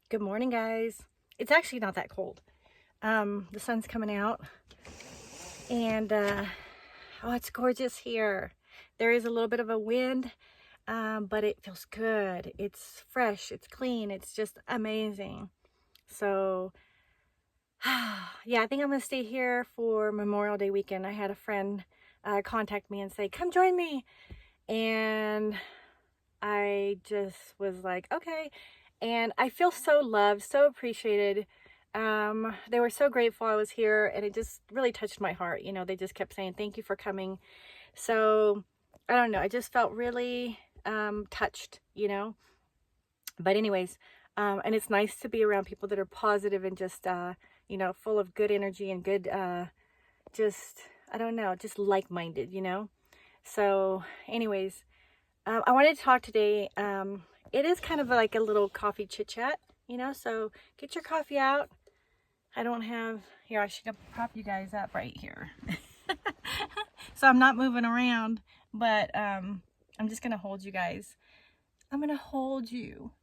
Good morning, guys. It's actually not that cold. The sun's coming out and oh, it's gorgeous here. There is a little bit of a wind, but it feels good. It's fresh, it's clean, it's just amazing. So yeah, I think I'm gonna stay here for Memorial Day weekend. I had a friend contact me and say, come join me. And I just was like, okay. And I feel so loved, so appreciated. They were so grateful I was here, and it just really touched my heart. You know, they just kept saying, thank you for coming. So I don't know, I just felt really touched, you know. But anyways, and it's nice to be around people that are positive and just, you know, full of good energy and good, just, I don't know, just like-minded, you know. So anyways, I wanted to talk today. It is kind of like a little coffee chit chat, you know, so get your coffee out. I don't have, here, I should prop you guys up right here. So I'm not moving around, but I'm just going to hold you guys. I'm going to hold you.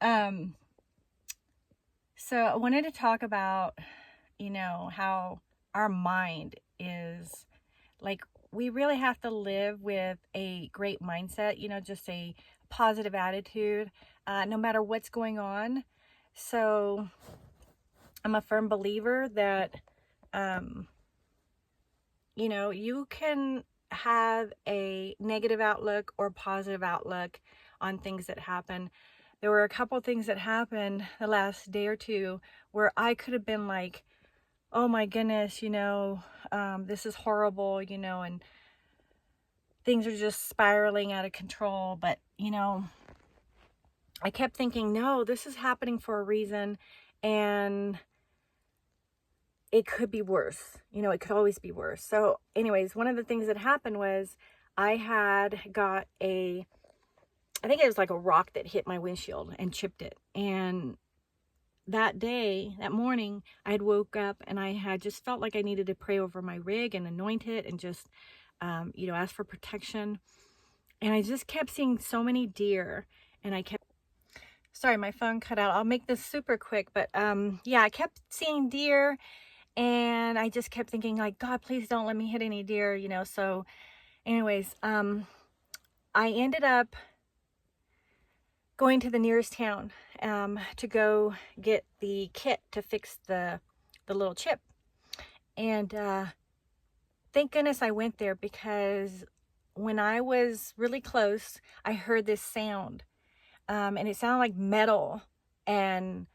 So I wanted to talk about, you know, how our mind is like, we really have to live with a great mindset, you know, just a positive attitude, no matter what's going on. So I'm a firm believer that, you know, you can have a negative outlook or positive outlook on things that happen. There were a couple of things that happened the last day or two where I could have been like, oh my goodness, you know, this is horrible, you know, and things are just spiraling out of control. But, you know, I kept thinking, no, this is happening for a reason, and it could be worse. You know, it could always be worse. So anyways, one of the things that happened was I had got I think it was like a rock that hit my windshield and chipped it. And that day, that morning, I had woke up and I had just felt like I needed to pray over my rig and anoint it and just, you know, ask for protection. And I just kept seeing so many deer, and I kept, sorry, my phone cut out. I'll make this super quick, but yeah, I kept seeing deer, and I just kept thinking like, God, please don't let me hit any deer, you know. So anyways, I ended up going to the nearest town to go get the kit to fix the little chip. And thank goodness I went there, because when I was really close, I heard this sound, and it sounded like metal and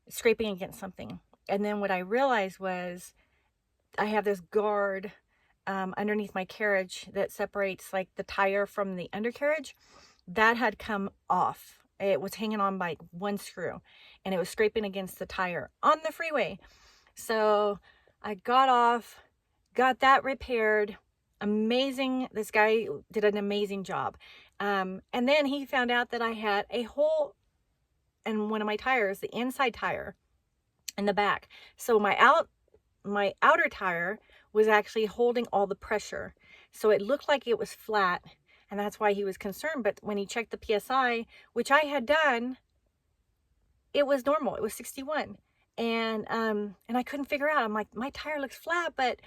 scraping against something. And then what I realized was I have this guard underneath my carriage that separates like the tire from the undercarriage. That had come off. It was hanging on by one screw, and it was scraping against the tire on the freeway. So I got off, got that repaired. Amazing. This guy did an amazing job. And then he found out that I had a hole in one of my tires, the inside tire in the back. So my outer tire was actually holding all the pressure. So it looked like it was flat, and that's why he was concerned. But when he checked the PSI, which I had done, it was normal. It was 61. And I couldn't figure out. I'm like, my tire looks flat, but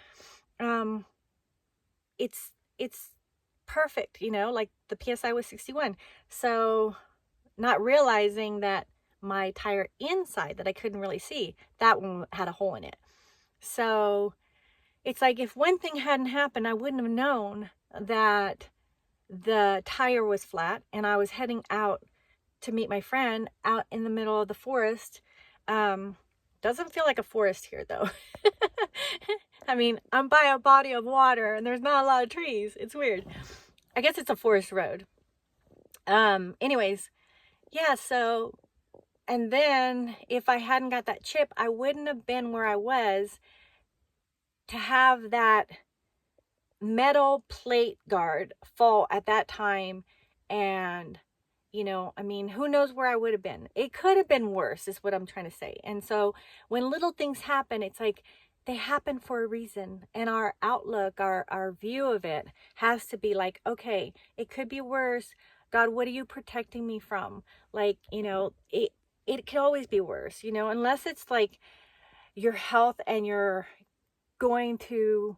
it's perfect, you know, like the PSI was 61. So not realizing that my tire inside that I couldn't really see, that one had a hole in it. So it's like, if one thing hadn't happened, I wouldn't have known that the tire was flat, and I was heading out to meet my friend out in the middle of the forest. Doesn't feel like a forest here though. I mean, I'm by a body of water and there's not a lot of trees. It's weird. I guess it's a forest road. Anyways, yeah, so, and then if I hadn't got that chip, I wouldn't have been where I was to have that metal plate guard fall at that time. And, you know, I mean, who knows where I would have been. It could have been worse, is what I'm trying to say. And so when little things happen, it's like they happen for a reason. And our outlook, our view of it has to be like, okay, it could be worse. God, what are you protecting me from? Like, you know, it could always be worse, you know, unless it's like your health and you're going to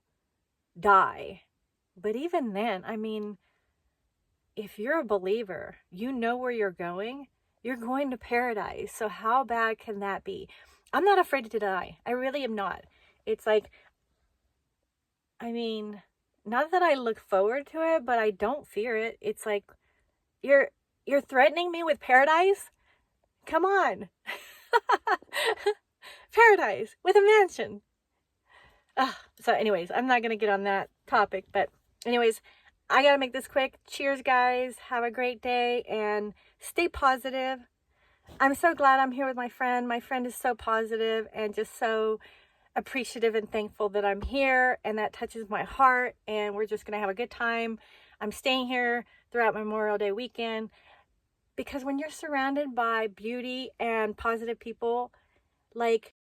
die. But even then, I mean, if you're a believer, you know where you're going to paradise. So how bad can that be? I'm not afraid to die. I really am not. It's like, I mean, not that I look forward to it, but I don't fear it. It's like, you're threatening me with paradise? Come on. Paradise with a mansion. So anyways, I'm not going to get on that topic, but anyways, I got to make this quick. Cheers, guys. Have a great day and stay positive. I'm so glad I'm here with my friend. My friend is so positive and just so appreciative and thankful that I'm here, and that touches my heart, and we're just going to have a good time. I'm staying here throughout Memorial Day weekend because when you're surrounded by beauty and positive people, like,